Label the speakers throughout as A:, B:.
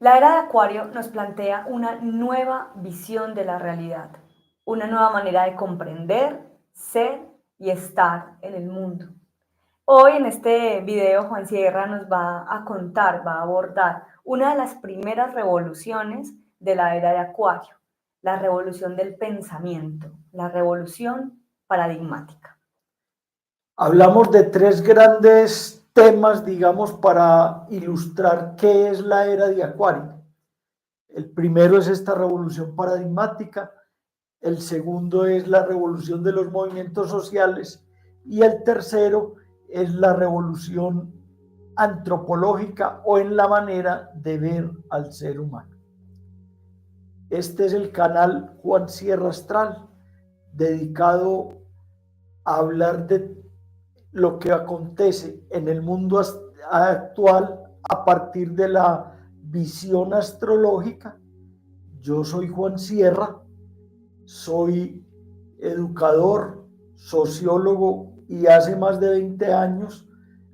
A: La era de Acuario nos plantea una nueva visión de la realidad, una nueva manera de comprender, ser y estar en el mundo. Hoy en este video Juan Sierra nos va a contar, va a abordar una de las primeras revoluciones de la era de Acuario, la revolución del pensamiento, la revolución paradigmática.
B: Hablamos de tres grandes temas, digamos, para ilustrar qué es la era de Acuario. El primero es esta revolución paradigmática, el segundo es la revolución de los movimientos sociales y el tercero es la revolución antropológica o en la manera de ver al ser humano. Este es el canal Juan Sierra Astral, dedicado a hablar de lo que acontece en el mundo actual a partir de la visión astrológica. Yo soy Juan Sierra, soy educador, sociólogo y hace más de 20 años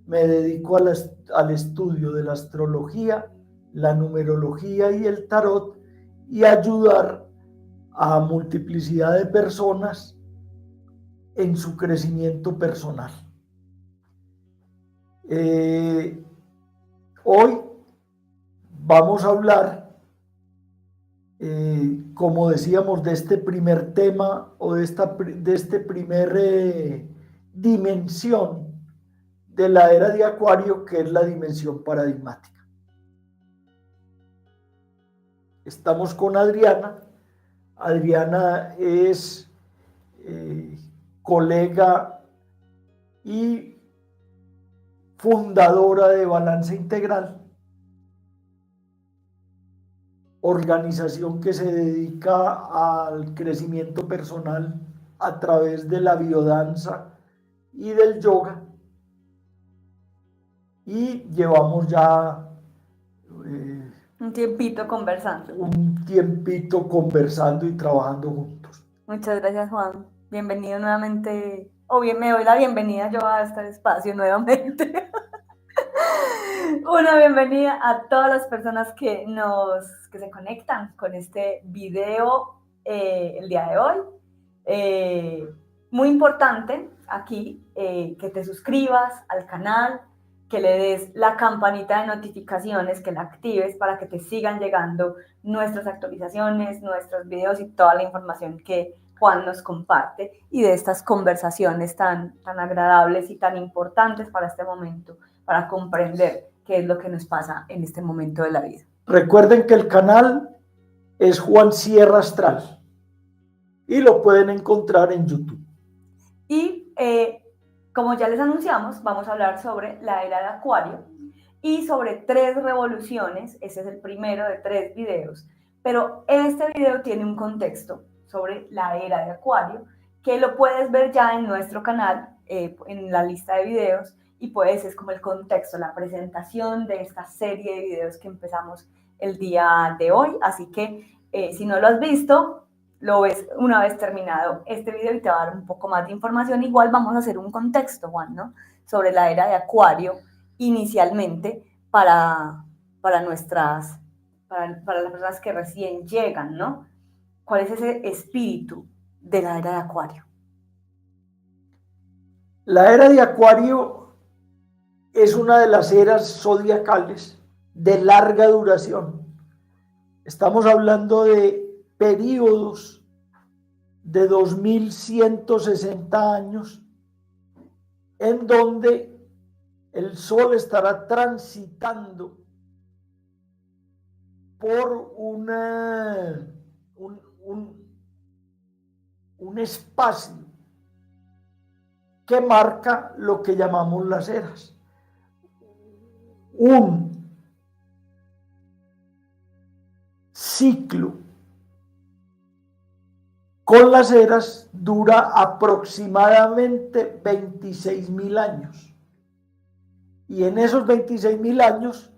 B: me dedico al estudio de la astrología, la numerología y el tarot y ayudar a multiplicidad de personas en su crecimiento personal. Hoy vamos a hablar, como decíamos, de este primer tema o de este primer dimensión de la era de Acuario, que es la dimensión paradigmática. Estamos con Adriana. Adriana es colega y fundadora de Balance Integral, organización que se dedica al crecimiento personal a través de la biodanza y del yoga. Y llevamos ya
A: un tiempito conversando
B: y trabajando juntos.
A: Muchas gracias, Juan. Bienvenido nuevamente, o bien me doy la bienvenida yo a este espacio nuevamente. Una bienvenida a todas las personas que se conectan con este video el día de hoy. Muy importante aquí que te suscribas al canal, que le des la campanita de notificaciones, que la actives para que te sigan llegando nuestras actualizaciones, nuestros videos y toda la información que Juan nos comparte y de estas conversaciones tan agradables y tan importantes para este momento, para comprender qué es lo que nos pasa en este momento de la vida.
B: Recuerden que el canal es Juan Sierra Astral y lo pueden encontrar en YouTube.
A: Y como ya les anunciamos, vamos a hablar sobre la era de Acuario y sobre 3 revoluciones. Ese es el primero de 3 videos, pero este video tiene un contexto sobre la era de Acuario que lo puedes ver ya en nuestro canal, en la lista de videos, y pues es como el contexto, la presentación de esta serie de videos que empezamos el día de hoy. Así que si no lo has visto, lo ves una vez terminado este video y te va a dar un poco más de información. Igual vamos a hacer un contexto, Juan, ¿no? Sobre la era de Acuario inicialmente para las personas que recién llegan, ¿no? ¿Cuál es ese espíritu de la era de Acuario?
B: La era de Acuario es una de las eras zodiacales de larga duración. Estamos hablando de periodos de 2160 años en donde el Sol estará transitando por un espacio que marca lo que llamamos las eras. Un ciclo con las eras dura aproximadamente 26.000 años. Y en esos 26.000 años,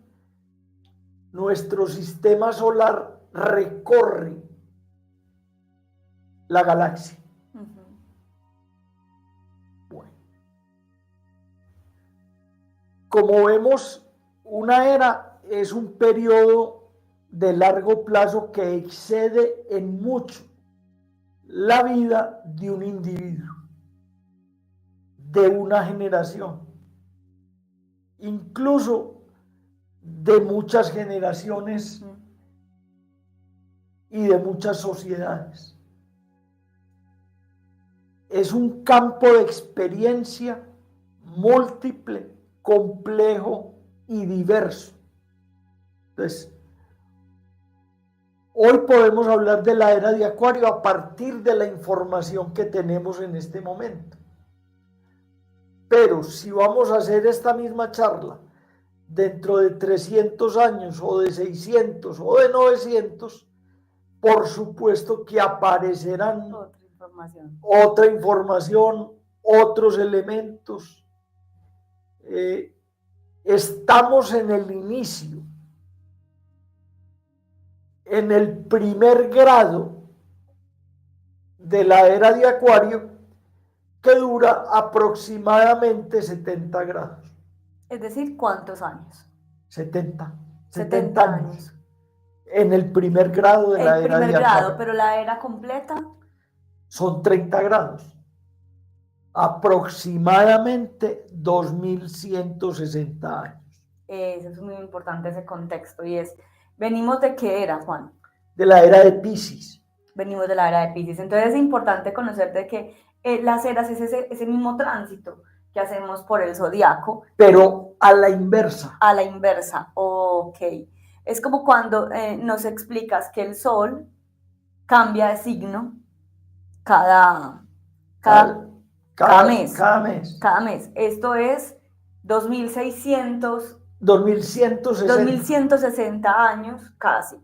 B: nuestro sistema solar recorre la galaxia. Bueno. Como vemos, una era es un periodo de largo plazo que excede en mucho la vida de un individuo, de una generación, incluso de muchas generaciones y de muchas sociedades. Es un campo de experiencia múltiple, complejo y diverso. Entonces, hoy podemos hablar de la era de Acuario a partir de la información que tenemos en este momento. Pero si vamos a hacer esta misma charla dentro de 300 años o de 600 o de 900, por supuesto que aparecerán otra información, otros elementos. Estamos en el inicio, en el primer grado de la era de Acuario, que dura aproximadamente 70 grados.
A: Es decir, ¿cuántos años?
B: 70 años. En el primer grado de la era de Acuario. El primer grado,
A: pero la era completa.
B: Son 30 grados. Aproximadamente 2160 años.
A: Eso es muy importante, ese contexto. Y es, ¿venimos de qué era, Juan?
B: De la era de Piscis.
A: Venimos de la era de Piscis. Entonces es importante conocer de que las eras es ese mismo tránsito que hacemos por el zodiaco.
B: Pero a la inversa.
A: A la inversa, ok. Es como cuando nos explicas que el Sol cambia de signo cada mes. Cada mes. Esto es 2160 años casi.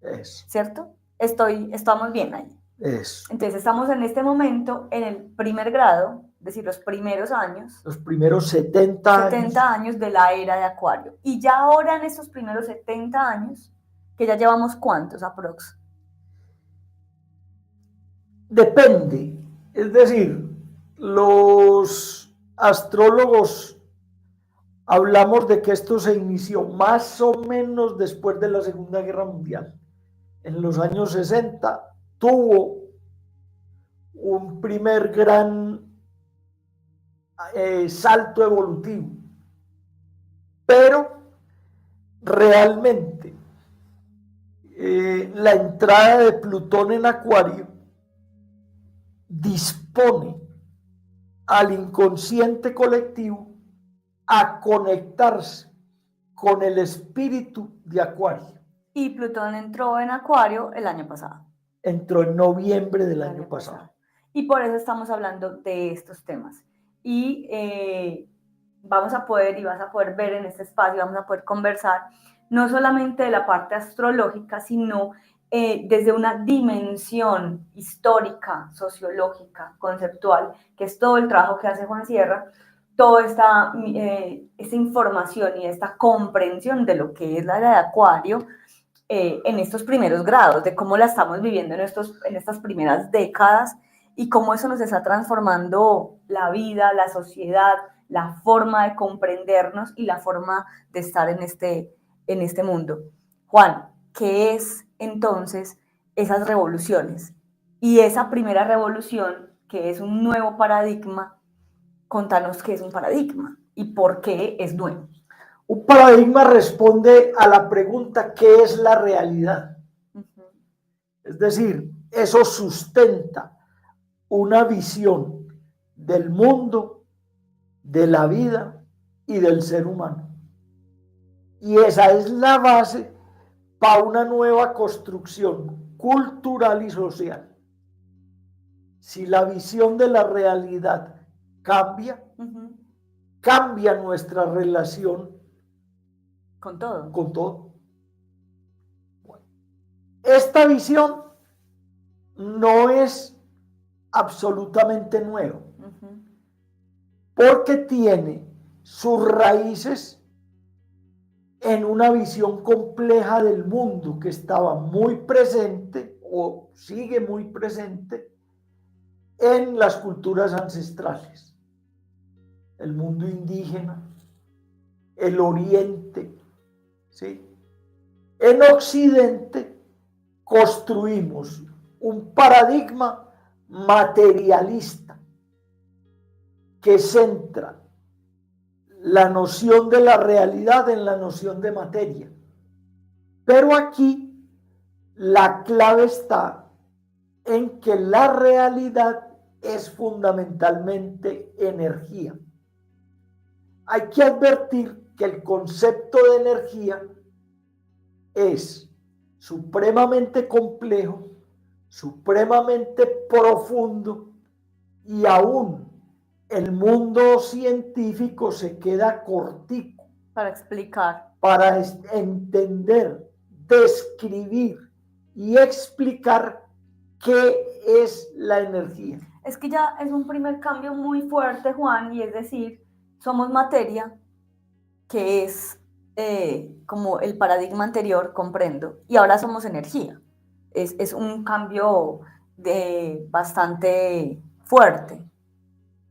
B: Eso.
A: ¿Cierto? Estamos bien ahí.
B: Eso.
A: Entonces estamos en este momento en el primer grado, es decir, los primeros años.
B: Los primeros 70
A: años de la era de Acuario. Y ya ahora en estos primeros 70 años, que ya llevamos ¿cuántos aprox?
B: Depende. Es decir, los astrólogos hablamos de que esto se inició más o menos después de la Segunda Guerra Mundial. En los años 60 tuvo un primer gran salto evolutivo, pero realmente la entrada de Plutón en Acuario dispone al inconsciente colectivo a conectarse con el espíritu de Acuario.
A: Y Plutón entró en Acuario el año pasado.
B: Entró en noviembre del año pasado.
A: Y por eso estamos hablando de estos temas. Y vas a poder ver en este espacio, vamos a poder conversar no solamente de la parte astrológica, sino desde una dimensión histórica, sociológica, conceptual, que es todo el trabajo que hace Juan Sierra, toda esta información y esta comprensión de lo que es la era de Acuario en estos primeros grados, de cómo la estamos viviendo en estas primeras décadas y cómo eso nos está transformando la vida, la sociedad, la forma de comprendernos y la forma de estar en este mundo. Juan, ¿qué es entonces esas revoluciones? Y esa primera revolución, que es un nuevo paradigma, contanos qué es un paradigma y por qué es nuevo.
B: Un paradigma responde a la pregunta ¿qué es la realidad? Es decir, eso sustenta una visión del mundo, de la vida y del ser humano. Y esa es la base para una nueva construcción cultural y social. Si la visión de la realidad cambia, cambia nuestra relación
A: con todo.
B: Bueno, esta visión no es absolutamente nueva, porque tiene sus raíces en una visión compleja del mundo que estaba muy presente o sigue muy presente en las culturas ancestrales, el mundo indígena, el oriente, ¿sí? En Occidente construimos un paradigma materialista que centra la noción de la realidad en la noción de materia. Pero aquí la clave está en que la realidad es fundamentalmente energía. Hay que advertir que el concepto de energía es supremamente complejo, supremamente profundo, y aún el mundo científico se queda cortico
A: para explicar,
B: para entender, describir y explicar qué es la energía.
A: Es que ya es un primer cambio muy fuerte, Juan, y es decir, somos materia, que es como el paradigma anterior, comprendo, y ahora somos energía. Es un cambio bastante fuerte.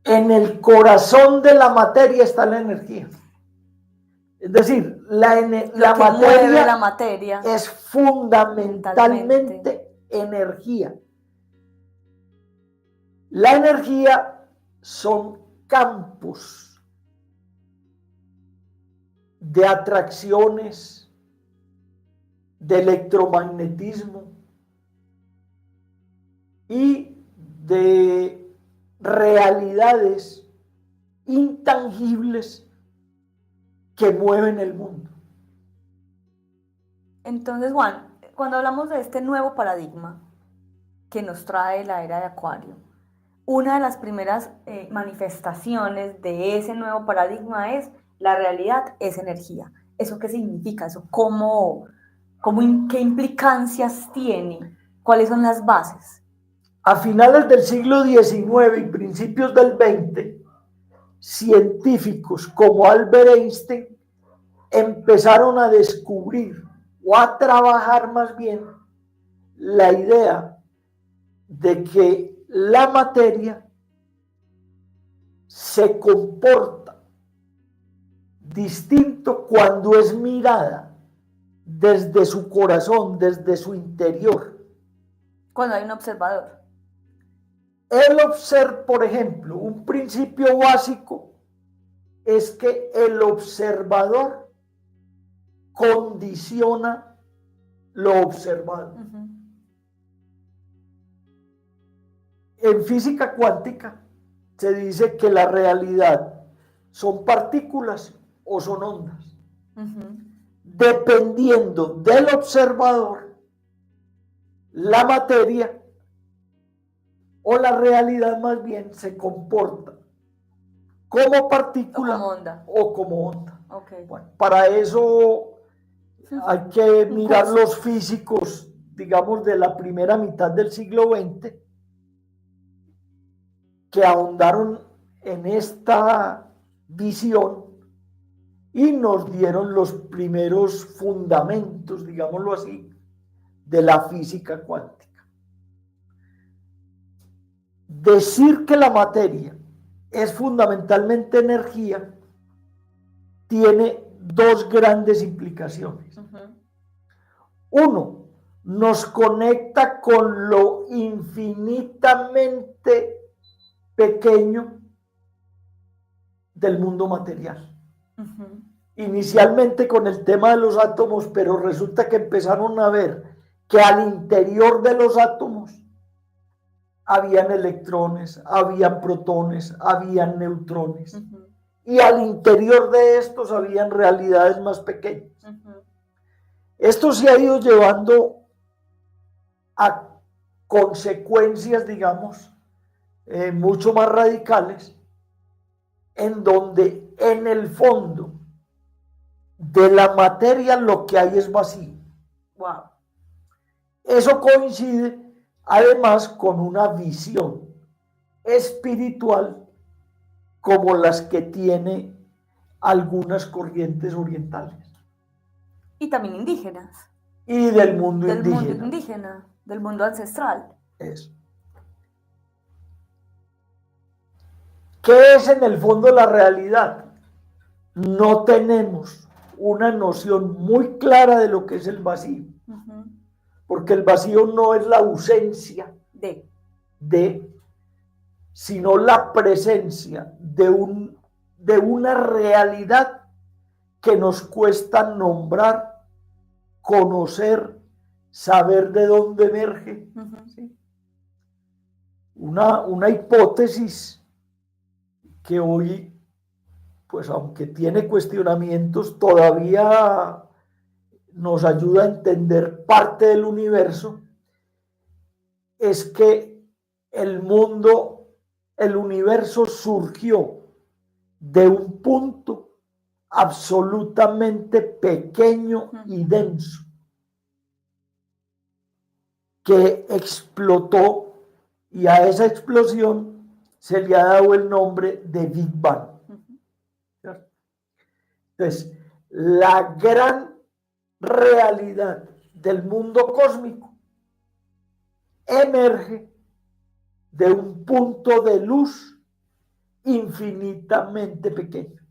B: En el corazón de la materia está la energía. Es decir, la materia es fundamentalmente energía. La energía son campos de atracciones, de electromagnetismo y de realidades intangibles que mueven el mundo.
A: Entonces, Juan, cuando hablamos de este nuevo paradigma que nos trae la era de Acuario, una de las primeras manifestaciones de ese nuevo paradigma es la realidad es energía. ¿Eso qué significa? ¿Eso qué implicancias tiene? ¿Cuáles son las bases?
B: A finales del siglo XIX y principios del XX, científicos como Albert Einstein empezaron a descubrir o a trabajar más bien la idea de que la materia se comporta distinto cuando es mirada desde su corazón, desde su interior.
A: Cuando hay un observador.
B: Por ejemplo, un principio básico es que el observador condiciona lo observado. En física cuántica se dice que la realidad son partículas o son ondas. Dependiendo del observador, la materia o la realidad más bien se comporta como partícula o como onda.
A: Okay.
B: Bueno, para eso hay que mirar los físicos, digamos, de la primera mitad del siglo XX, que ahondaron en esta visión y nos dieron los primeros fundamentos, digámoslo así, de la física cuántica. Decir que la materia es fundamentalmente energía tiene dos grandes implicaciones. Uno, nos conecta con lo infinitamente pequeño del mundo material. Inicialmente con el tema de los átomos, pero resulta que empezaron a ver que al interior de los átomos habían electrones, habían protones, habían neutrones, y al interior de estos habían realidades más pequeñas. Esto se ha ido llevando a consecuencias, digamos, mucho más radicales, en donde en el fondo de la materia lo que hay es vacío.
A: Wow.
B: Eso coincide además con una visión espiritual como las que tiene algunas corrientes orientales.
A: Y también indígenas.
B: Y del mundo
A: indígena, del mundo ancestral.
B: Eso. ¿Qué es en el fondo la realidad? No tenemos una noción muy clara de lo que es el vacío, porque el vacío no es la ausencia de, sino la presencia de una realidad que nos cuesta nombrar, conocer, saber de dónde emerge. ¿Sí? Una hipótesis que hoy, pues aunque tiene cuestionamientos, todavía nos ayuda a entender parte del universo, es que el universo surgió de un punto absolutamente pequeño y denso que explotó, y a esa explosión se le ha dado el nombre de Big Bang. Entonces, la gran realidad del mundo cósmico emerge de un punto de luz infinitamente pequeño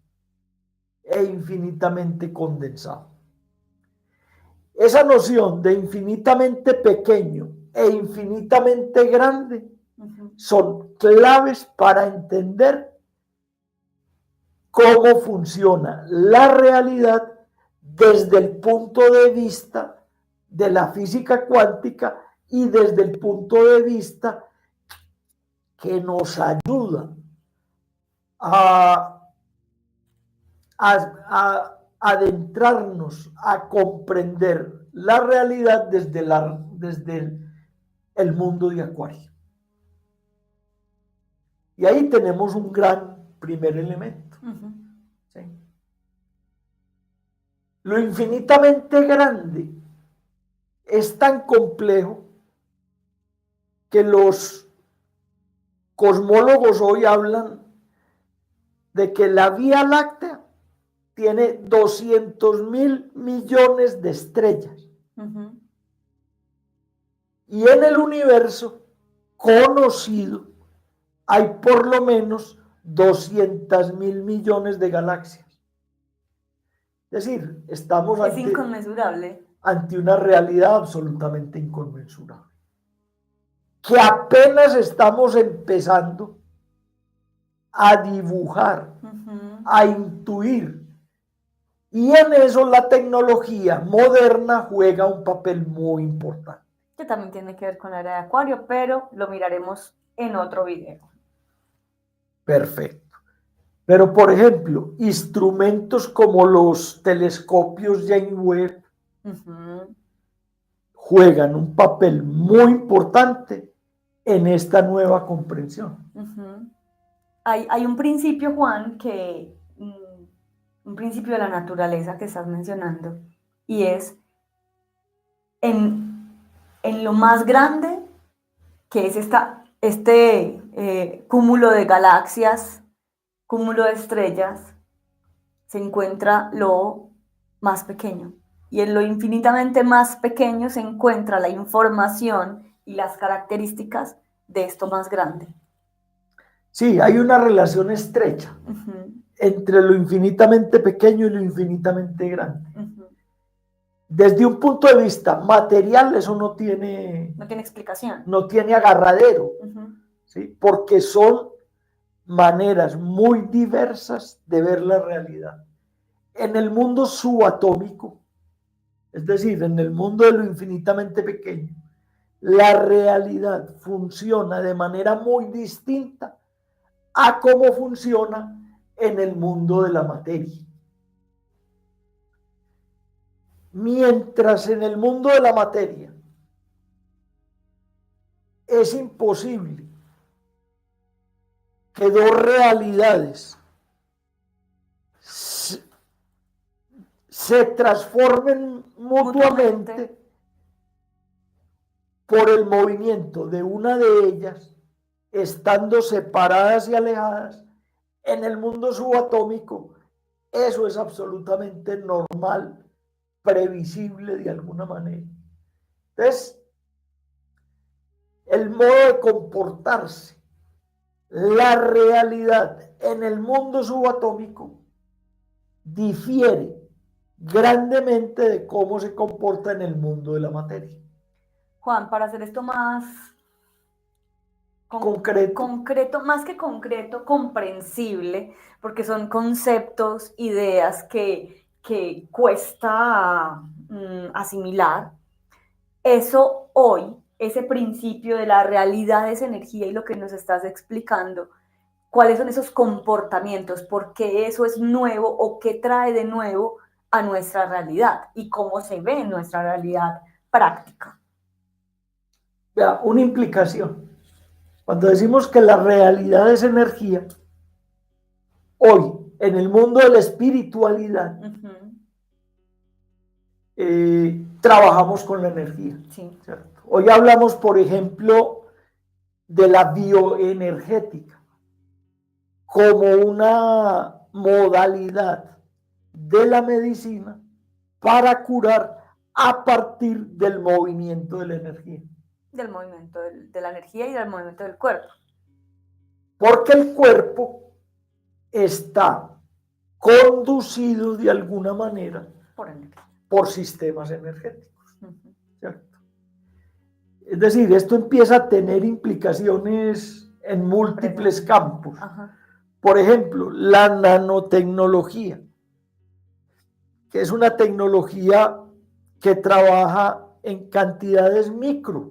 B: e infinitamente condensado. Esa noción de infinitamente pequeño e infinitamente grande son claves para entender cómo funciona la realidad desde el punto de vista de la física cuántica y desde el punto de vista que nos ayuda a adentrarnos, a comprender la realidad desde el mundo de Acuario. Y ahí tenemos un gran primer elemento. ¿Sí? Lo infinitamente grande es tan complejo que los cosmólogos hoy hablan de que la Vía Láctea tiene 200.000 millones de estrellas. Y en el universo conocido hay por lo menos 200.000 millones de galaxias. Es decir, estamos ante una realidad absolutamente inconmensurable, que apenas estamos empezando a dibujar, a intuir. Y en eso la tecnología moderna juega un papel muy importante.
A: Que también tiene que ver con la era de Acuario, pero lo miraremos en otro video.
B: Perfecto. Pero, por ejemplo, instrumentos como los telescopios James Webb juegan un papel muy importante en esta nueva comprensión.
A: Hay un principio, Juan, un principio de la naturaleza que estás mencionando, y es en lo más grande, que es este cúmulo de galaxias, cúmulo de estrellas, se encuentra lo más pequeño. Y en lo infinitamente más pequeño se encuentra la información y las características de esto más grande.
B: Sí, hay una relación estrecha entre lo infinitamente pequeño y lo infinitamente grande. Desde un punto de vista material, eso no tiene
A: explicación.
B: No tiene agarradero, ¿sí? Porque son maneras muy diversas de ver la realidad. En el mundo subatómico, es decir, en el mundo de lo infinitamente pequeño, la realidad funciona de manera muy distinta a cómo funciona en el mundo de la materia. Mientras en el mundo de la materia es imposible que dos realidades se transformen mutuamente por el movimiento de una de ellas, estando separadas y alejadas. En el mundo subatómico, eso es absolutamente normal, previsible de alguna manera. Entonces, el modo de comportarse, la realidad en el mundo subatómico difiere grandemente de cómo se comporta en el mundo de la materia.
A: Juan, para hacer esto más
B: concreto,
A: más que concreto, comprensible, porque son conceptos, ideas que cuesta asimilar. Eso hoy, ese principio de la realidad es energía y lo que nos estás explicando, ¿cuáles son esos comportamientos? ¿Por qué eso es nuevo o qué trae de nuevo a nuestra realidad? ¿Y cómo se ve en nuestra realidad práctica?
B: Vea, una implicación. Cuando decimos que la realidad es energía, hoy, en el mundo de la espiritualidad, trabajamos con la energía.
A: Sí.
B: ¿Cierto? Hoy hablamos, por ejemplo, de la bioenergética como una modalidad de la medicina para curar a partir del movimiento de la energía.
A: Del movimiento de la energía y del movimiento del cuerpo.
B: Porque el cuerpo está conducido de alguna manera por sistemas energéticos. ¿Cierto? Es decir, esto empieza a tener implicaciones en múltiples campos.
A: Ajá.
B: Por ejemplo, la nanotecnología, que es una tecnología que trabaja en cantidades micro.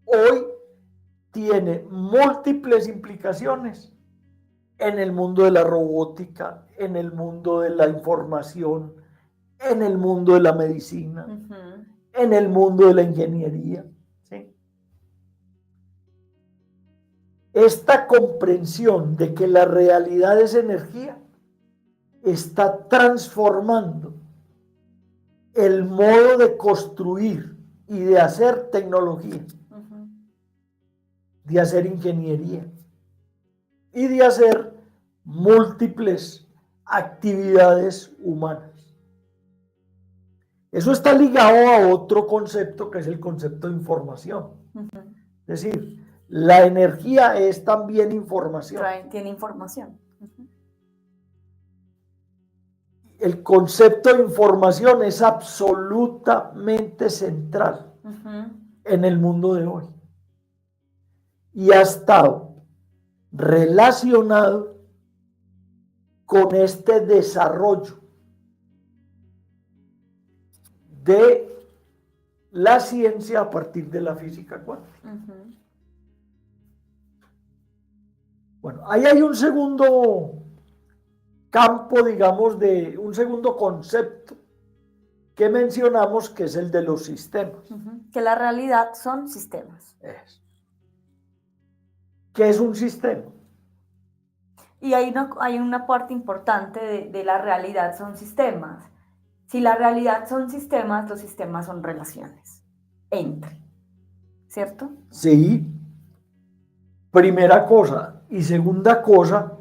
B: Hoy tiene múltiples implicaciones en el mundo de la robótica, en el mundo de la información, en el mundo de la medicina, en el mundo de la ingeniería. ¿Sí? Esta comprensión de que la realidad es energía está transformando el modo de construir y de hacer tecnología, de hacer ingeniería y de hacer múltiples actividades humanas. Eso está ligado a otro concepto que es el concepto de información. Es decir, la energía es también información.
A: Tiene información.
B: El concepto de información es absolutamente central en el mundo de hoy. Y ha estado relacionado con este desarrollo de la ciencia a partir de la física cuántica. Bueno, ahí hay un segundo campo, digamos, de un segundo concepto que mencionamos, que es el de los sistemas.
A: Que la realidad son sistemas.
B: ¿Qué es un sistema?
A: Y hay una parte importante de la realidad son sistemas. Si la realidad son sistemas, los sistemas son relaciones entre, ¿cierto?
B: Sí, primera cosa. Y segunda cosa,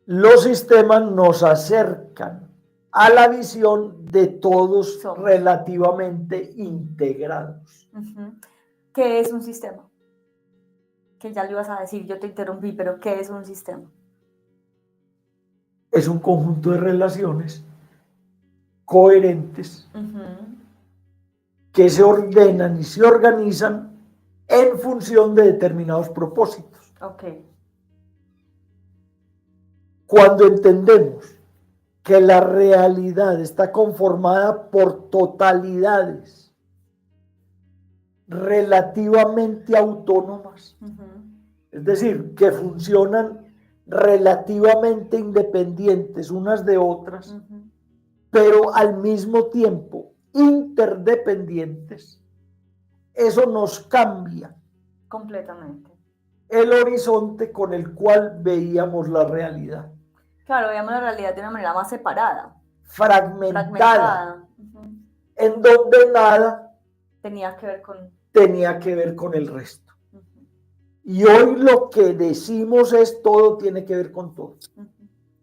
B: los sistemas nos acercan a la visión de todos relativamente integrados.
A: ¿Qué es un sistema? Que ya lo ibas a decir, yo te interrumpí, pero ¿qué es un sistema?
B: Es un conjunto de relaciones coherentes que se ordenan y se organizan en función de determinados propósitos. Cuando entendemos que la realidad está conformada por totalidades relativamente autónomas, es decir, que funcionan relativamente independientes unas de otras, pero al mismo tiempo interdependientes, eso nos cambia
A: completamente
B: el horizonte con el cual veíamos la realidad.
A: Claro, veíamos la realidad de una manera más separada,
B: fragmentada. En donde nada
A: tenía que
B: ver con el resto. Y hoy lo que decimos es todo tiene que ver con todo.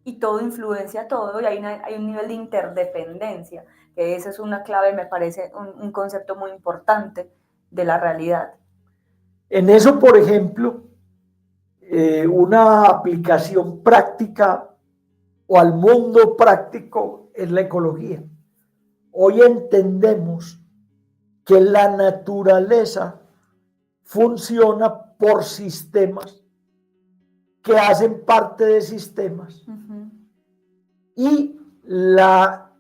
A: Y todo influencia a todo, y hay un nivel de interdependencia, que esa es una clave, me parece un concepto muy importante de la realidad.
B: En eso, por ejemplo, una aplicación práctica o al mundo práctico es la ecología. Hoy entendemos que la naturaleza funciona por sistemas que hacen parte de sistemas y la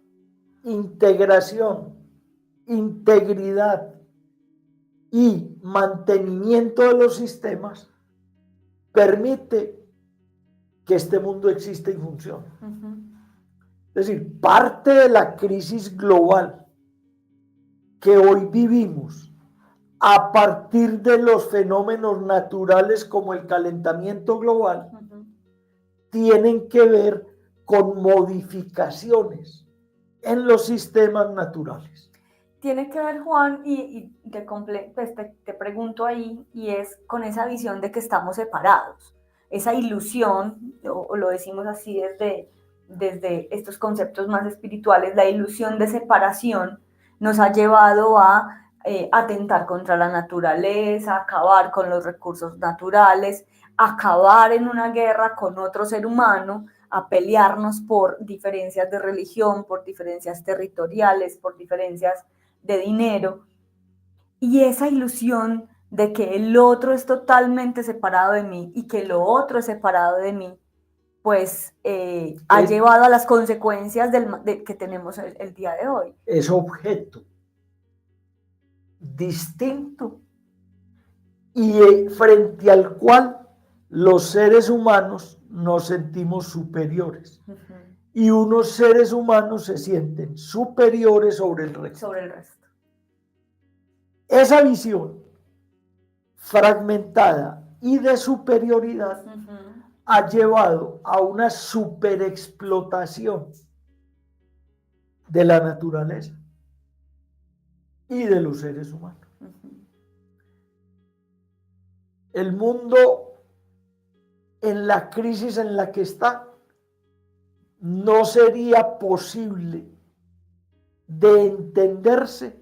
B: integración, integridad y mantenimiento de los sistemas permite que este mundo exista y funcione. Es decir, parte de la crisis global que hoy vivimos a partir de los fenómenos naturales como el calentamiento global tienen que ver con modificaciones en los sistemas naturales.
A: Tiene que ver, Juan, y te pregunto ahí, y es con esa visión de que estamos separados, esa ilusión, o lo decimos así desde estos conceptos más espirituales, la ilusión de separación nos ha llevado a atentar contra la naturaleza, acabar con los recursos naturales, acabar en una guerra con otro ser humano, a pelearnos por diferencias de religión, por diferencias territoriales, por diferencias de dinero, y esa ilusión de que el otro es totalmente separado de mí y que lo otro es separado de mí, pues ha llevado a las consecuencias que tenemos el día de hoy.
B: Es objeto distinto y frente al cual los seres humanos nos sentimos superiores. Y unos seres humanos se sienten superiores sobre el resto. Esa visión fragmentada y de superioridad ha llevado a una superexplotación de la naturaleza y de los seres humanos. El mundo, en la crisis en la que está, no sería posible de entenderse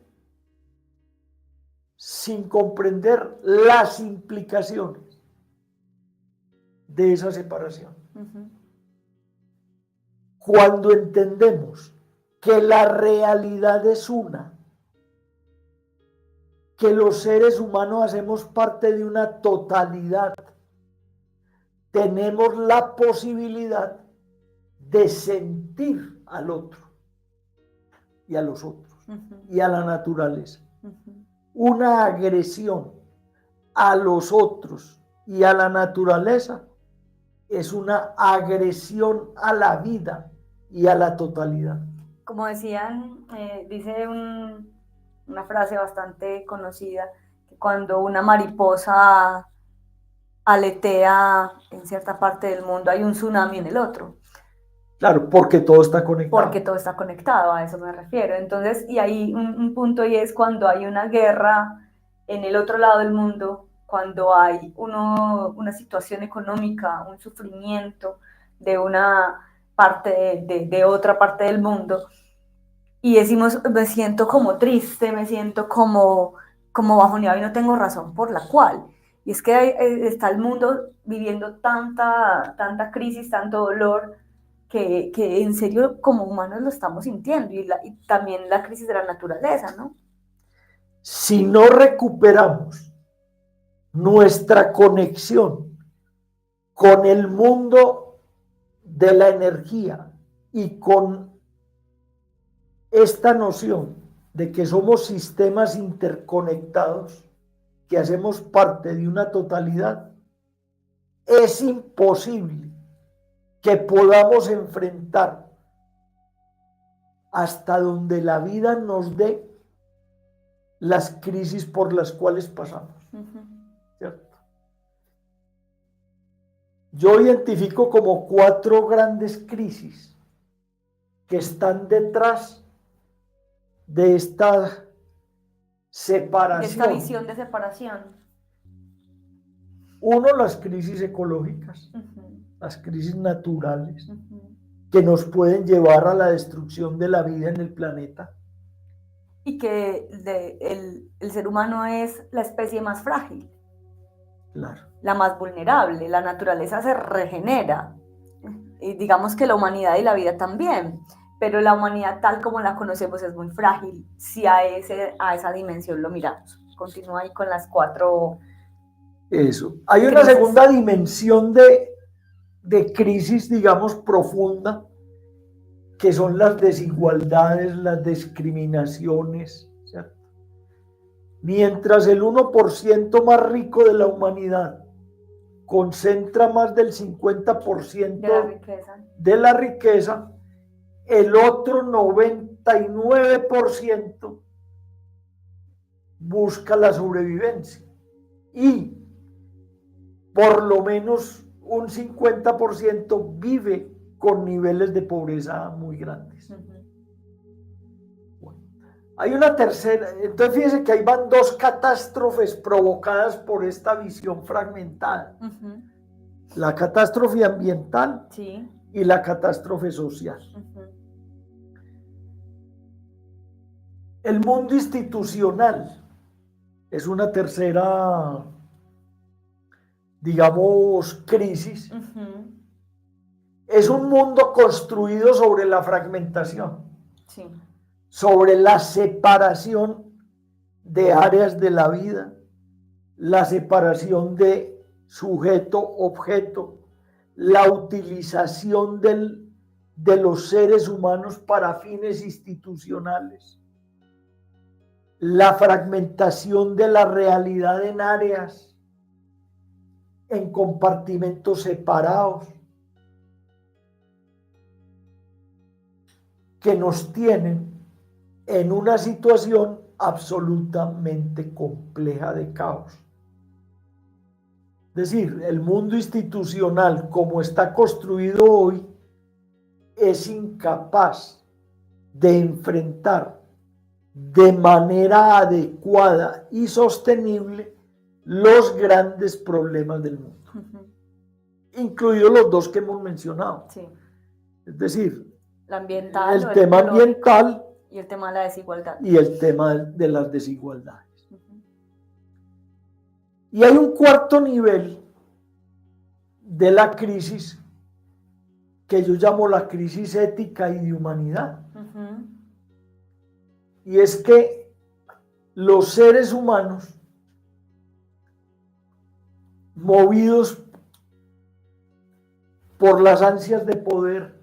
B: sin comprender las implicaciones de esa separación. Cuando entendemos que la realidad es una, que los seres humanos hacemos parte de una totalidad, tenemos la posibilidad de sentir al otro y a los otros y a la naturaleza. Una agresión a los otros y a la naturaleza es una agresión a la vida y a la totalidad.
A: Como decían, dice una frase bastante conocida, que cuando una mariposa aletea en cierta parte del mundo hay un tsunami en el otro.
B: Claro, porque todo está conectado.
A: Porque todo está conectado, a eso me refiero. Entonces, y hay un punto, y es cuando hay una guerra en el otro lado del mundo, cuando hay una situación económica, un sufrimiento de una parte de otra parte del mundo, y decimos, me siento como triste, me siento como bajoneado y no tengo razón por la cual. Y es que está el mundo viviendo tanta crisis, tanto dolor, que en serio como humanos lo estamos sintiendo, y también la crisis de la naturaleza, ¿no?
B: Si no recuperamos nuestra conexión con el mundo de la energía y con esta noción de que somos sistemas interconectados, que hacemos parte de una totalidad, es imposible que podamos enfrentar hasta donde la vida nos dé las crisis por las cuales pasamos. ¿Cierto? Yo identifico como 4 grandes crisis que están detrás de esta separación.
A: De esta visión de separación.
B: 1, las crisis ecológicas, las crisis naturales, que nos pueden llevar a la destrucción de la vida en el planeta.
A: Y que el ser humano es la especie más frágil,
B: claro,
A: la más vulnerable. La naturaleza se regenera, y digamos que la humanidad y la vida también, pero la humanidad tal como la conocemos es muy frágil si a esa dimensión lo miramos. Continúa ahí con las 4.
B: Eso. Hay una segunda dimensión de crisis, digamos, profunda, que son las desigualdades, las discriminaciones, ¿cierto? Mientras el 1% más rico de la humanidad concentra más del 50% de la riqueza, el otro 99% busca la sobrevivencia y por lo menos un 50% vive con niveles de pobreza muy grandes. Bueno, hay una tercera, entonces fíjense que ahí van 2 catástrofes provocadas por esta visión fragmentada. La catástrofe ambiental, sí, y la catástrofe social. El mundo institucional es una tercera, digamos, crisis. Es un mundo construido sobre la fragmentación, sí, sobre la separación de áreas de la vida, la separación de sujeto-objeto, la utilización de los seres humanos para fines institucionales, la fragmentación de la realidad en áreas, en compartimentos separados, que nos tienen en una situación absolutamente compleja de caos. Es decir, el mundo institucional como está construido hoy es incapaz de enfrentar de manera adecuada y sostenible los grandes problemas del mundo, incluidos los 2 que hemos mencionado. Sí. Es decir, el tema ambiental
A: y el tema de la desigualdad.
B: Y el tema de las desigualdades. Y hay un cuarto nivel de la crisis que yo llamo la crisis ética y de humanidad. Y es que los seres humanos, movidos por las ansias de poder,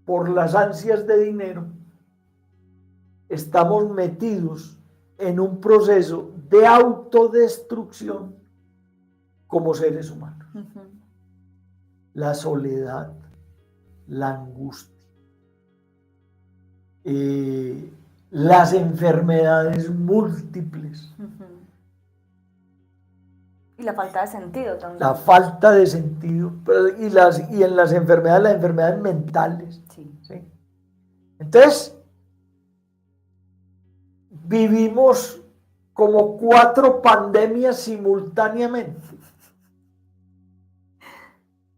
B: por las ansias de dinero, estamos metidos en un proceso de autodestrucción como seres humanos. La soledad, la angustia, las enfermedades múltiples.
A: Y la falta de sentido también.
B: La falta de sentido, y en las enfermedades mentales. Sí. ¿Sí? Entonces, vivimos como 4 pandemias simultáneamente,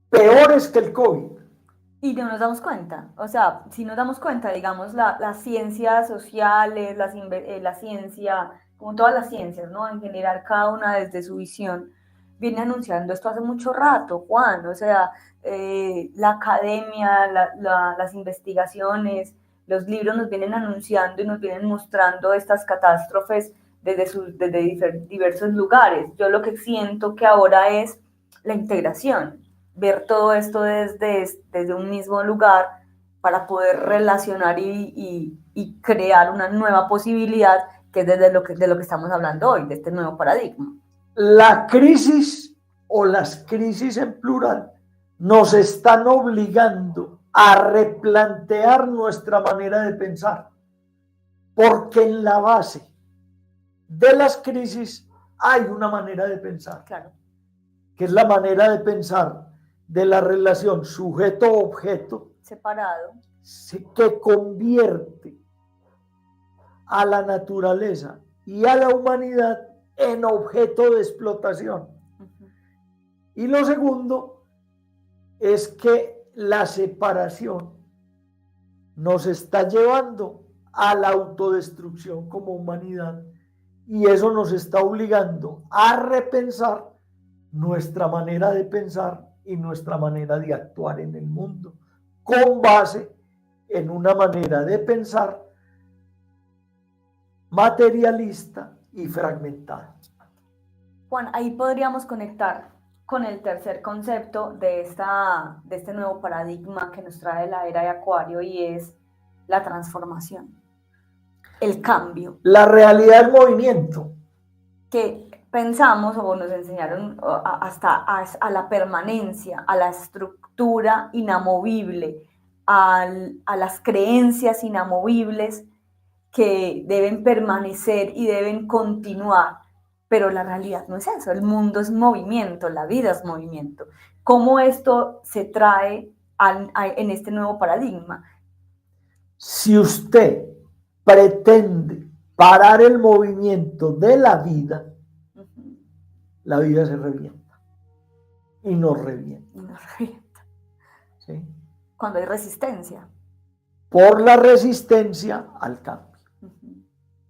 B: peores que el COVID.
A: Y no nos damos cuenta. O sea, si nos damos cuenta, digamos, las ciencias sociales, la ciencia, como todas las ciencias, ¿no? En general, cada una desde su visión, viene anunciando esto hace mucho rato, Juan. O sea, la academia, las investigaciones, los libros nos vienen anunciando y nos vienen mostrando estas catástrofes desde diversos lugares. Yo lo que siento que ahora es la integración, ver todo esto desde un mismo lugar para poder relacionar y crear una nueva posibilidad, que es de lo que estamos hablando hoy, de este nuevo paradigma.
B: La crisis o las crisis en plural nos están obligando a replantear nuestra manera de pensar, porque en la base de las crisis hay una manera de pensar,
A: claro,
B: que es la manera de pensar de la relación sujeto-objeto
A: separado,
B: que convierte a la naturaleza y a la humanidad en objeto de explotación. Y lo segundo es que la separación nos está llevando a la autodestrucción como humanidad, y eso nos está obligando a repensar nuestra manera de pensar y nuestra manera de actuar en el mundo, con base en una manera de pensar materialista y fragmentada.
A: Juan, ahí podríamos conectar con el tercer concepto de este nuevo paradigma que nos trae la era de Acuario, y es la transformación, el cambio.
B: La realidad del movimiento.
A: Que pensamos o nos enseñaron hasta a la permanencia, a la estructura inamovible, a las creencias inamovibles que deben permanecer y deben continuar, pero la realidad no es eso, el mundo es movimiento, la vida es movimiento. ¿Cómo esto se trae en este nuevo paradigma?
B: Si usted pretende parar el movimiento de la vida se revienta y nos revienta. ¿Sí?
A: Cuando hay resistencia.
B: Por la resistencia al cambio.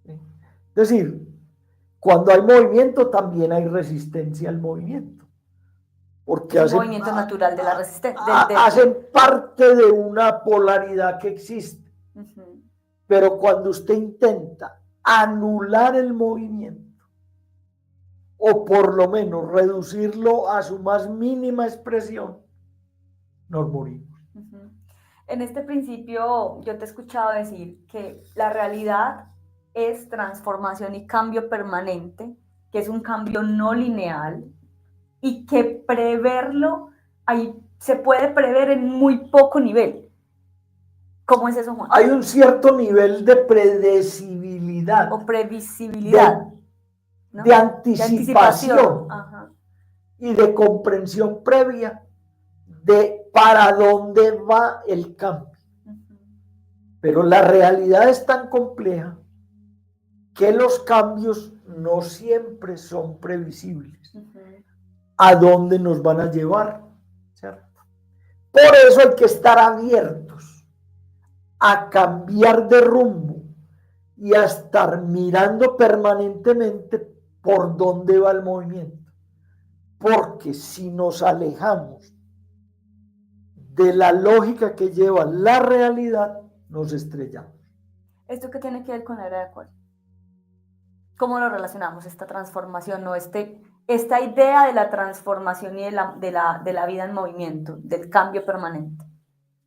B: ¿Sí? Es decir, cuando hay movimiento también hay resistencia al movimiento. Porque
A: es un movimiento natural de la resistencia.
B: Hacen parte de una polaridad que existe. Pero cuando usted intenta anular el movimiento, o por lo menos reducirlo a su más mínima expresión, nos morimos.
A: En este principio yo te he escuchado decir que la realidad es transformación y cambio permanente, que es un cambio no lineal y que preverlo, ahí se puede prever en muy poco nivel. ¿Cómo es eso, Juan?
B: Hay un cierto nivel de predecibilidad.
A: O previsibilidad.
B: ¿No? De anticipación.
A: Ajá.
B: Y de comprensión previa de para dónde va el cambio. Pero la realidad es tan compleja que los cambios no siempre son previsibles. ¿A dónde nos van a llevar? ¿Cierto? Por eso hay que estar abiertos a cambiar de rumbo y a estar mirando permanentemente por dónde va el movimiento. Porque si nos alejamos de la lógica que lleva la realidad, nos estrellamos.
A: ¿Esto qué tiene que ver con la era de Acuario? ¿Cómo lo relacionamos, esta transformación, o esta idea de la transformación y de la vida en movimiento, del cambio permanente?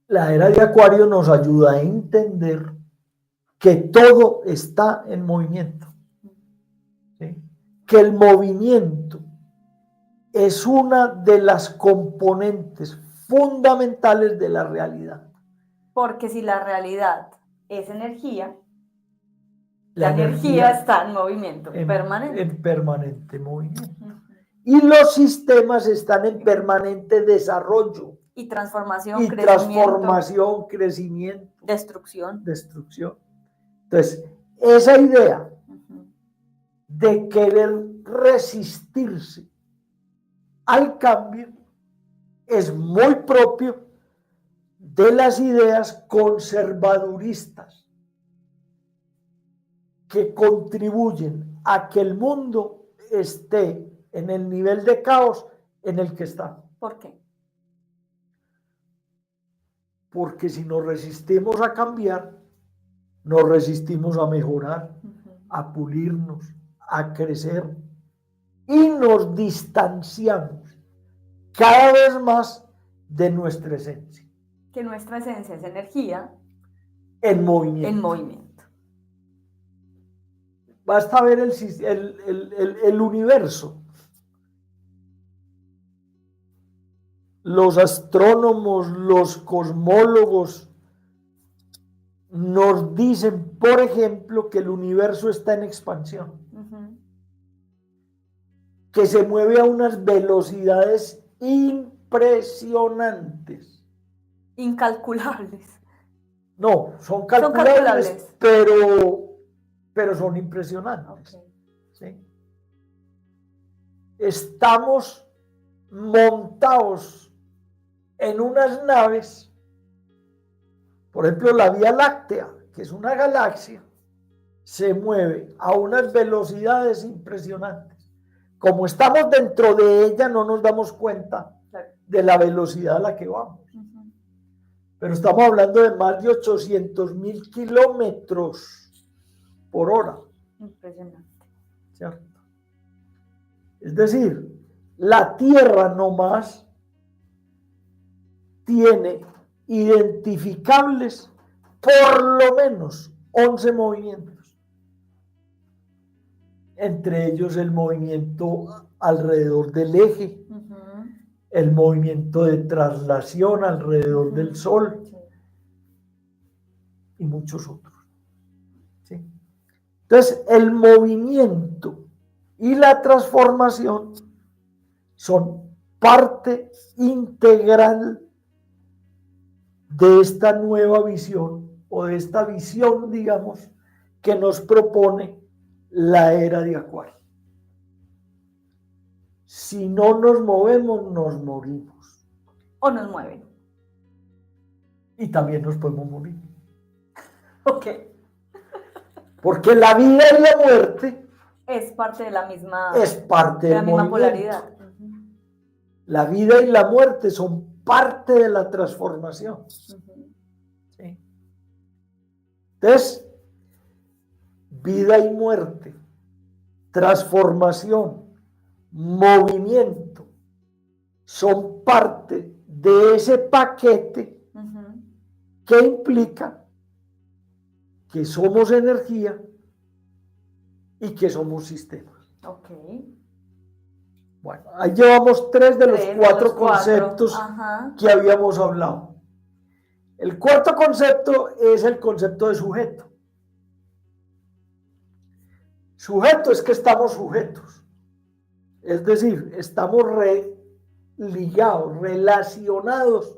B: La era de Acuario nos ayuda a entender que todo está en movimiento. ¿Sí? Que el movimiento es una de las componentes fundamentales de la realidad.
A: Porque si la realidad es energía, la energía está en movimiento permanente.
B: En permanente movimiento. Y los sistemas están en permanente desarrollo.
A: Y transformación,
B: y transformación, crecimiento.
A: Destrucción.
B: Entonces, esa idea de querer resistirse al cambio es muy propio de las ideas conservaduristas que contribuyen a que el mundo esté en el nivel de caos en el que está.
A: ¿Por qué?
B: Porque si nos resistimos a cambiar, nos resistimos a mejorar, a pulirnos, a crecer, y nos distanciamos cada vez más de nuestra esencia.
A: Que nuestra esencia es energía
B: en movimiento.
A: En movimiento.
B: Basta ver el universo. Los astrónomos, los cosmólogos nos dicen, por ejemplo, que el universo está en expansión, que se mueve a unas velocidades impresionantes.
A: Incalculables.
B: No, son calculables, pero son impresionantes. Okay. ¿Sí? Estamos montados en unas naves, por ejemplo, la Vía Láctea, que es una galaxia, se mueve a unas velocidades impresionantes. Como estamos dentro de ella, no nos damos cuenta de la velocidad a la que vamos. pero estamos hablando de más de 800.000 kilómetros por hora.
A: Impresionante.
B: ¿Cierto? Es decir, la Tierra nomás tiene identificables por lo menos 11 movimientos. Entre ellos el movimiento alrededor del eje, el movimiento de traslación alrededor del Sol y muchos otros. ¿Sí? Entonces, el movimiento y la transformación son parte integral de esta nueva visión o de esta visión, digamos, que nos propone la era de Acuario. Si no nos movemos, nos morimos.
A: O nos mueven.
B: Y también nos podemos morir.
A: Ok.
B: Porque la vida y la muerte
A: es parte de la misma,
B: es parte
A: de la
B: del
A: misma
B: movimiento.
A: polaridad.
B: La vida y la muerte son parte de la transformación. ¿Sí? Entonces, vida y muerte, transformación, movimiento, son parte de ese paquete que implica que somos energía y que somos sistemas.
A: Ok.
B: Bueno, ahí llevamos tres de los cuatro conceptos que habíamos hablado. El cuarto concepto es el concepto de sujeto. Sujeto es que estamos sujetos. Es decir, estamos ligados, relacionados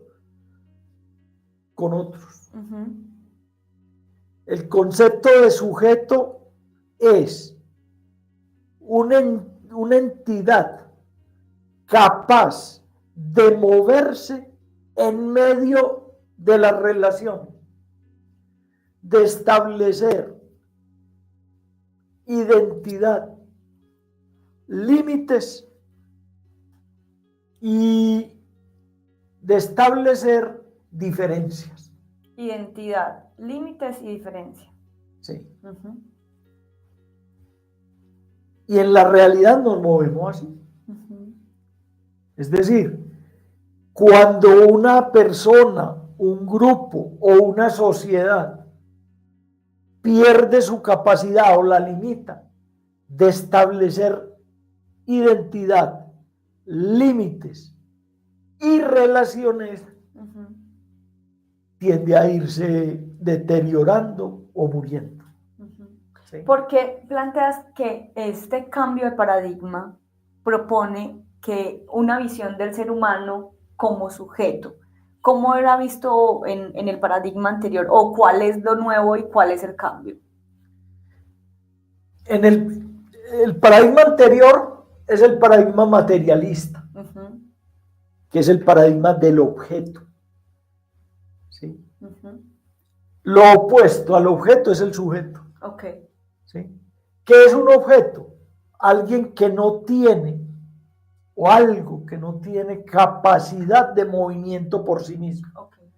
B: con otros. El concepto de sujeto es una entidad capaz de moverse en medio de la relación, de establecer identidad, límites y de establecer diferencias.
A: Identidad, límites y diferencia.
B: Sí. Y en la realidad nos movemos así. Es decir, cuando una persona, un grupo o una sociedad pierde su capacidad o la limita de establecer identidad, límites y relaciones, tiende a irse deteriorando o muriendo.
A: ¿Sí? ¿Por qué planteas que este cambio de paradigma propone que una visión del ser humano como sujeto? ¿Cómo era visto en el paradigma anterior? ¿O cuál es lo nuevo y cuál es el cambio?
B: En el paradigma anterior es el paradigma materialista, que es el paradigma del objeto. ¿Sí? Lo opuesto al objeto es el sujeto.
A: Okay.
B: ¿Sí? ¿Qué es un objeto? Alguien que no tiene o algo que no tiene capacidad de movimiento por sí mismo.
A: Okay.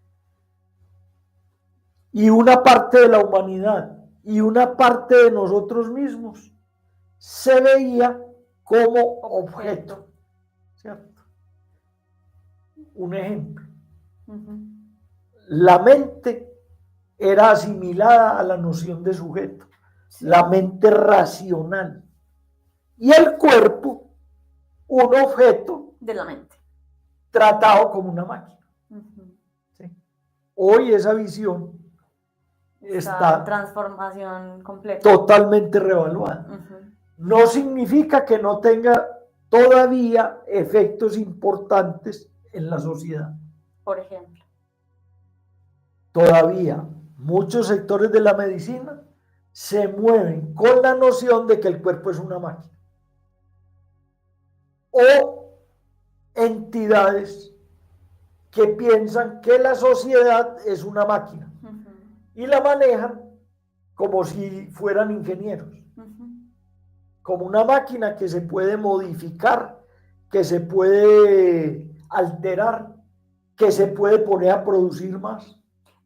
B: Y una parte de la humanidad y una parte de nosotros mismos se veía como objeto. ¿Cierto? Un ejemplo. La mente era asimilada a la noción de sujeto, la mente racional, y el cuerpo un objeto
A: de la mente,
B: tratado como una máquina. ¿Sí? Hoy esa visión está
A: transformación completa,
B: totalmente revaluada. No significa que no tenga todavía efectos importantes en la sociedad.
A: Por ejemplo,
B: todavía muchos sectores de la medicina se mueven con la noción de que el cuerpo es una máquina. O entidades que piensan que la sociedad es una máquina y la manejan como si fueran ingenieros, como una máquina que se puede modificar, que se puede alterar, que se puede poner a producir más.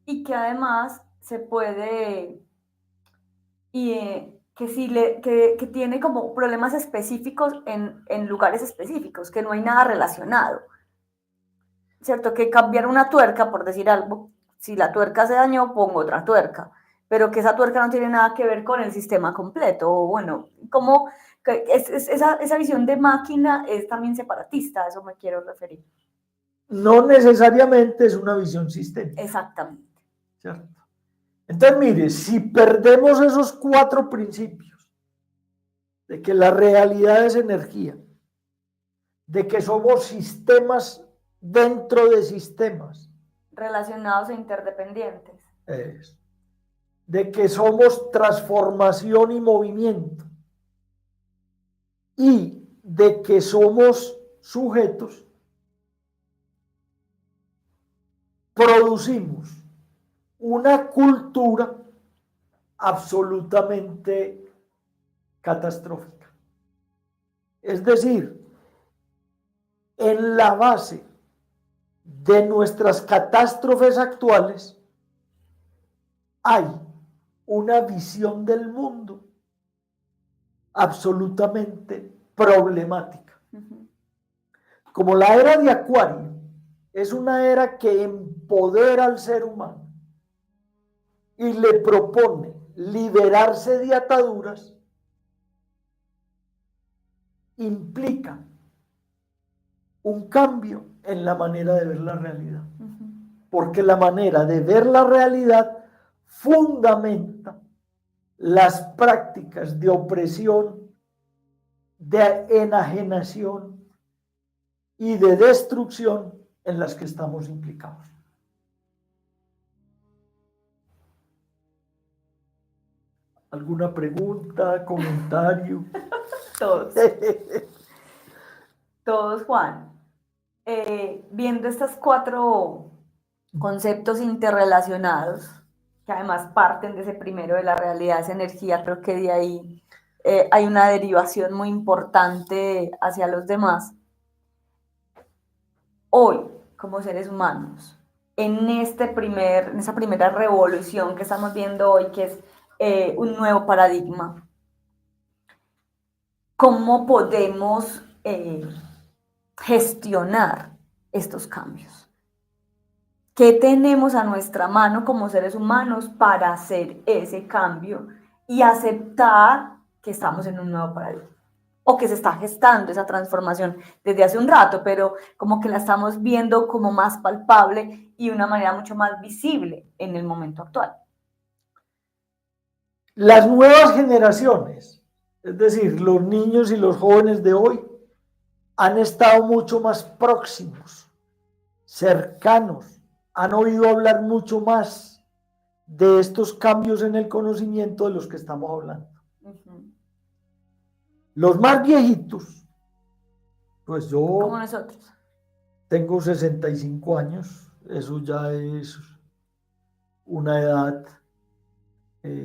A: Y que además se puede, que tiene como problemas específicos en lugares específicos, que no hay nada relacionado. ¿Cierto? Que cambiar una tuerca, por decir algo, si la tuerca se dañó, pongo otra tuerca, pero que esa tuerca no tiene nada que ver con el sistema completo, o bueno, como esa visión de máquina es también separatista, a eso me quiero referir.
B: No necesariamente es una visión sistémica.
A: Exactamente.
B: ¿Cierto? Entonces, mire, si perdemos esos 4 principios, de que la realidad es energía, de que somos sistemas dentro de sistemas,
A: Relacionados e interdependientes.
B: De que somos transformación y movimiento, y de que somos sujetos, producimos una cultura absolutamente catastrófica. Es decir, en la base de nuestras catástrofes actuales hay una visión del mundo absolutamente problemática. Como la era de Acuario es una era que empodera al ser humano y le propone liberarse de ataduras, implica un cambio en la manera de ver la realidad. Porque la manera de ver la realidad fundamenta las prácticas de opresión, de enajenación y de destrucción en las que estamos implicados. ¿Alguna pregunta, comentario?
A: Todos. Todos, Juan. Viendo estos 4 conceptos interrelacionados, que además parten de ese primero de la realidad, esa energía, creo que de ahí hay una derivación muy importante hacia los demás. Hoy, como seres humanos, en esa primera revolución que estamos viendo hoy, que es un nuevo paradigma, ¿cómo podemos gestionar estos cambios? ¿Qué tenemos a nuestra mano como seres humanos para hacer ese cambio y aceptar que estamos en un nuevo paradigma? O que se está gestando esa transformación desde hace un rato, pero como que la estamos viendo como más palpable y de una manera mucho más visible en el momento actual.
B: Las nuevas generaciones, es decir, los niños y los jóvenes de hoy, han estado mucho más próximos, cercanos, han oído hablar mucho más de estos cambios en el conocimiento de los que estamos hablando. Los más viejitos, pues yo
A: como nosotros,
B: tengo 65 años, eso ya es una edad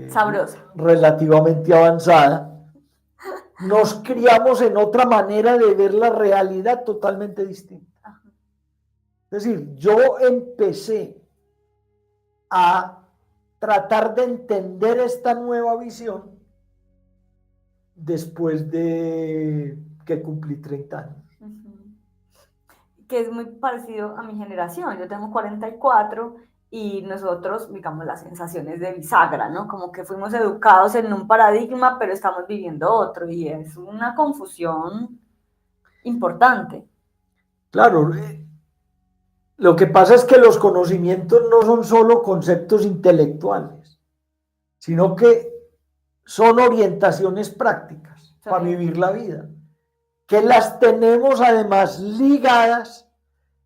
A: sabrosa,
B: relativamente avanzada. Nos criamos en otra manera de ver la realidad totalmente distinta. Es decir, yo empecé a tratar de entender esta nueva visión después de que cumplí 30 años.
A: Que es muy parecido a mi generación. Yo tengo 44 y nosotros, digamos, las sensaciones de bisagra, ¿no? Como que fuimos educados en un paradigma, pero estamos viviendo otro, y es una confusión importante.
B: Claro, lo que pasa es que los conocimientos no son solo conceptos intelectuales, sino que son orientaciones prácticas para vivir la vida, que las tenemos además ligadas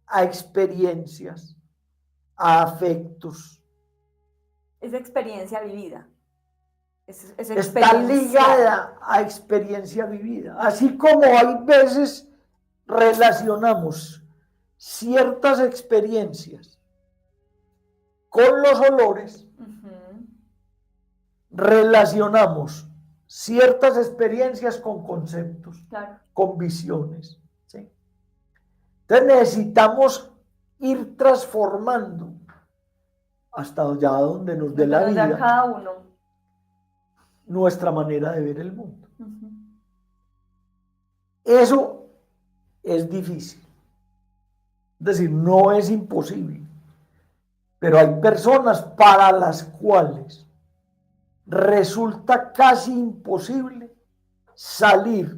B: a experiencias, a afectos.
A: Es experiencia vivida.
B: Está ligada a experiencia vivida. Así como hay veces relacionamos ciertas experiencias con los olores, relacionamos ciertas experiencias con conceptos,
A: claro,
B: con visiones, ¿sí? Entonces necesitamos ir transformando hasta allá donde nos dé la
A: Donde nos da
B: vida
A: cada uno.
B: nuestra manera de ver el mundo.
A: Ujú.
B: Eso es difícil. Es decir, no es imposible. Pero hay personas para las cuales resulta casi imposible salir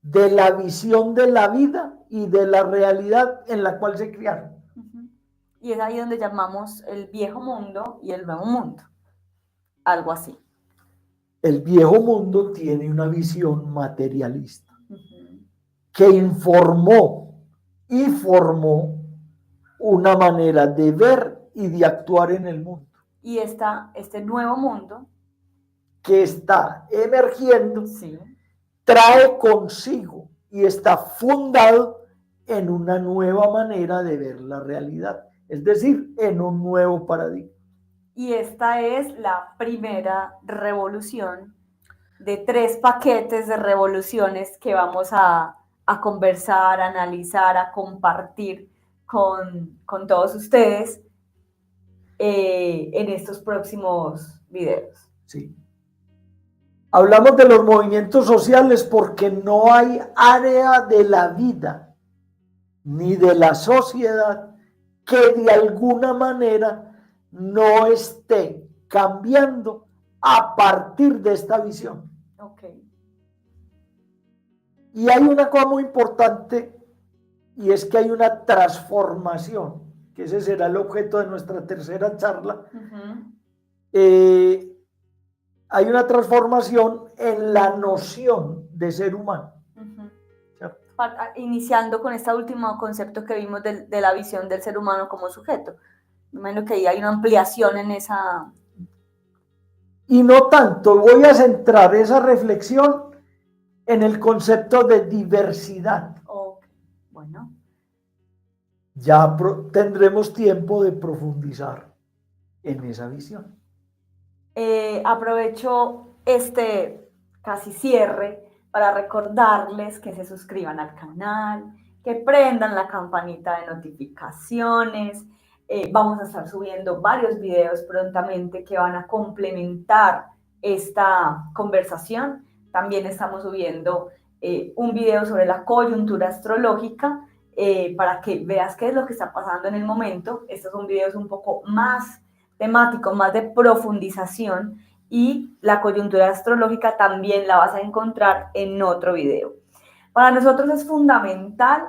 B: de la visión de la vida y de la realidad en la cual se criaron.
A: Ujú. Y es ahí donde llamamos el viejo mundo y el nuevo mundo. Algo así.
B: El viejo mundo tiene una visión materialista
A: Ujú.
B: que informó y formó una manera de ver y de actuar en el mundo
A: Y este nuevo mundo,
B: que está emergiendo,
A: sí,
B: trae consigo y está fundado en una nueva manera de ver la realidad, es decir, en un nuevo paradigma.
A: y esta es la primera revolución de 3 paquetes de revoluciones que vamos a conversar, a analizar, a compartir con todos ustedes en estos próximos videos.
B: Sí. Hablamos de los movimientos sociales porque no hay área de la vida ni de la sociedad que de alguna manera no esté cambiando a partir de esta visión.
A: Okay.
B: Y hay una cosa muy importante y es que hay una transformación, que ese será el objeto de nuestra tercera charla. Hay una transformación en la noción de ser humano.
A: Iniciando con este último concepto que vimos de la visión del ser humano como sujeto. Me imagino que ahí hay una ampliación en esa...
B: Y no tanto, voy a centrar esa reflexión en el concepto de diversidad.
A: Okay. Bueno.
B: Ya tendremos tiempo de profundizar en esa visión.
A: Aprovecho este casi cierre para recordarles que se suscriban al canal, que prendan la campanita de notificaciones. Vamos a estar subiendo varios videos prontamente que van a complementar esta conversación. También estamos subiendo un video sobre la coyuntura astrológica para que veas qué es lo que está pasando en el momento. Estos son videos un poco más temáticos, más de profundización, y la coyuntura astrológica también la vas a encontrar en otro video. Para nosotros es fundamental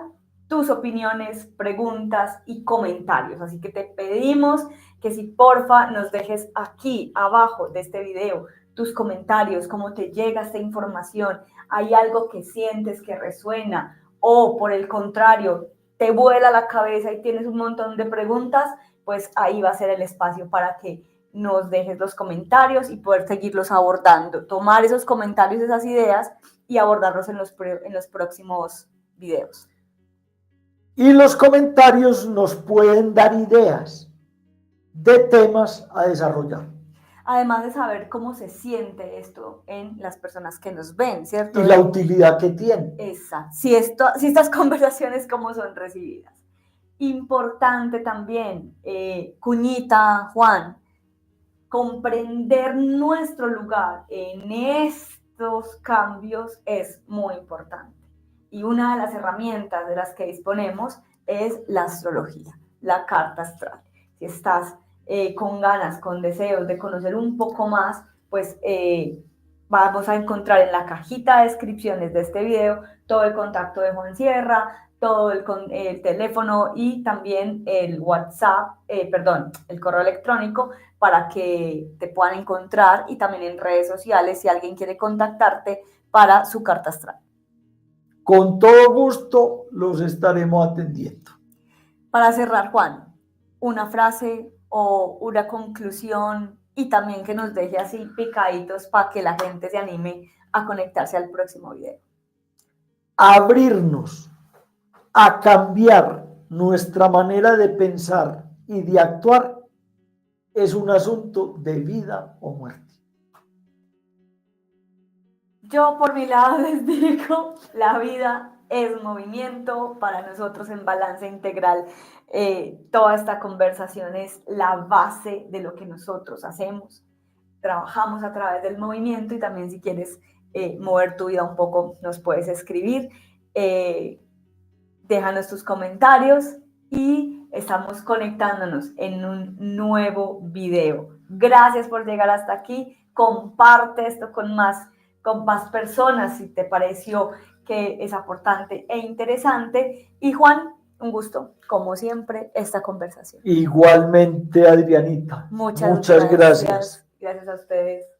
A: tus opiniones, preguntas y comentarios, así que te pedimos que si porfa nos dejes aquí abajo de este video tus comentarios, cómo te llega esta información, hay algo que sientes que resuena o por el contrario te vuela la cabeza y tienes un montón de preguntas, pues ahí va a ser el espacio para que nos dejes los comentarios y poder seguirlos abordando, tomar esos comentarios, esas ideas y abordarlos en los próximos videos.
B: Y los comentarios nos pueden dar ideas de temas a desarrollar.
A: Además de saber cómo se siente esto en las personas que nos ven, ¿cierto?
B: Y la utilidad que tiene.
A: Exacto. Si estas conversaciones cómo son recibidas. Importante también, Cuñita, Juan, comprender nuestro lugar en estos cambios es muy importante. Y una de las herramientas de las que disponemos es la astrología, la carta astral. Si estás con ganas, con deseos de conocer un poco más, pues vamos a encontrar en la cajita de descripciones de este video todo el contacto de Juan Sierra, todo el teléfono y también el WhatsApp, el correo electrónico para que te puedan encontrar, y también en redes sociales si alguien quiere contactarte para su carta astral.
B: Con todo gusto los estaremos atendiendo.
A: Para cerrar, Juan, una frase o una conclusión y también que nos deje así picaditos para que la gente se anime a conectarse al próximo video.
B: Abrirnos a cambiar nuestra manera de pensar y de actuar es un asunto de vida o muerte.
A: Yo por mi lado les digo, la vida es movimiento. Para nosotros en Balance Integral Toda esta conversación es la base de lo que nosotros hacemos. Trabajamos a través del movimiento y también si quieres mover tu vida un poco, nos puedes escribir. Déjanos tus comentarios y estamos conectándonos en un nuevo video. Gracias por llegar hasta aquí. Comparte esto con más personas si te pareció que es aportante e interesante. Y Juan, un gusto, como siempre, esta conversación.
B: Igualmente, Adrianita.
A: Muchas gracias. Gracias a ustedes.